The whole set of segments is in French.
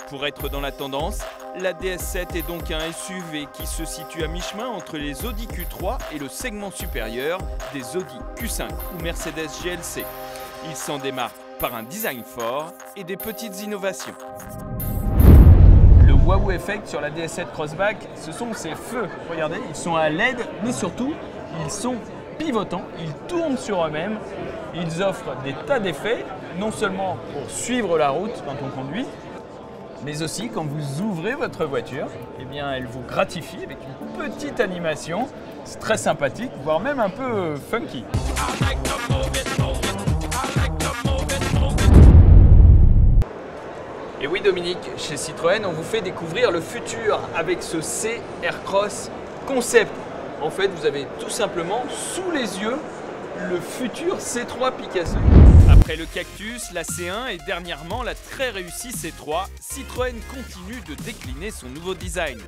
Pour être dans la tendance, la DS7 est donc un SUV qui se situe à mi-chemin entre les Audi Q3 et le segment supérieur des Audi Q5 ou Mercedes GLC. Il s'en démarque par un design fort et des petites innovations. Le Wow Effect sur la DS7 Crossback, ce sont ces feux. Regardez, ils sont à LED, mais surtout, ils sont pivotants, ils tournent sur eux-mêmes. Ils offrent des tas d'effets, non seulement pour suivre la route quand on conduit, mais aussi quand vous ouvrez votre voiture, eh bien, elle vous gratifie avec une petite animation. C'est très sympathique, voire même un peu funky. Et oui Dominique, chez Citroën, on vous fait découvrir le futur avec ce C Aircross Concept. En fait, vous avez tout simplement sous les yeux le futur C3 Picasso. Après le Cactus, la C1 et dernièrement la très réussie C3, Citroën continue de décliner son nouveau design.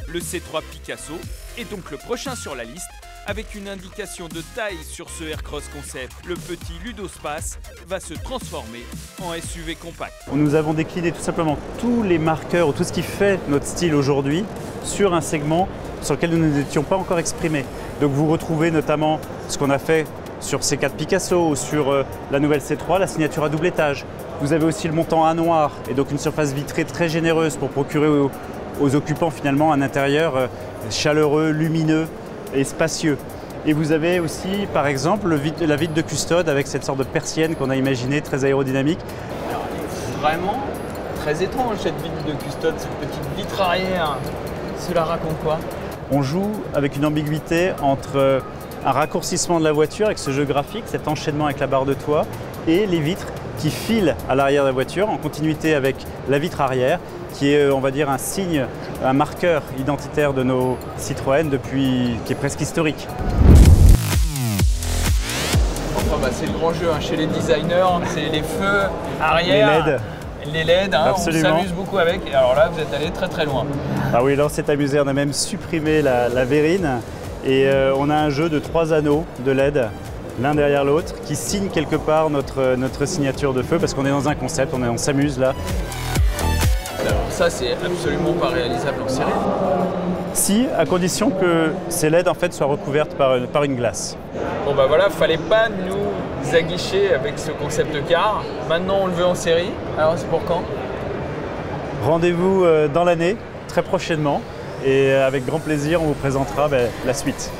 Le C3 Picasso est donc le prochain sur la liste, avec une indication de taille sur ce Aircross Concept. Le petit Ludospace va se transformer en SUV compact. Nous avons décliné tout simplement tous les marqueurs ou tout ce qui fait notre style aujourd'hui sur un segment sur lequel nous n'étions pas encore exprimés. Donc vous retrouvez notamment ce qu'on a fait sur C4 Picasso ou sur la nouvelle C3, la signature à double étage. Vous avez aussi le montant A noir et donc une surface vitrée très généreuse pour procurer aux occupants finalement un intérieur chaleureux, lumineux et spacieux. Et vous avez aussi par exemple la vitre de custode avec cette sorte de persienne qu'on a imaginée très aérodynamique. Alors, vraiment très étrange cette vitre de custode, cette petite vitre arrière. Cela raconte quoi? On joue avec une ambiguïté entre un raccourcissement de la voiture avec ce jeu graphique, cet enchaînement avec la barre de toit et les vitres qui filent à l'arrière de la voiture en continuité avec la vitre arrière qui est, on va dire, un signe, un marqueur identitaire de nos Citroën qui est presque historique. Enfin, c'est le grand jeu chez les designers, c'est les feux arrière. Les LED. Les LED, on s'amuse beaucoup avec. Et alors là, vous êtes allé très très loin. Ah oui, là on s'est amusé, on a même supprimé la vérine. Et on a un jeu de 3 anneaux de LED, l'un derrière l'autre, qui signe quelque part notre signature de feu, parce qu'on est dans un concept, on s'amuse là. Alors ça, c'est absolument pas réalisable en série. Si, à condition que ces LED en fait soient recouvertes par une glace. Bon bah voilà, fallait pas nous aguicher avec ce concept car. Maintenant, on le veut en série. Alors c'est pour quand? Rendez-vous dans l'année, très prochainement. Et avec grand plaisir, on vous présentera la suite.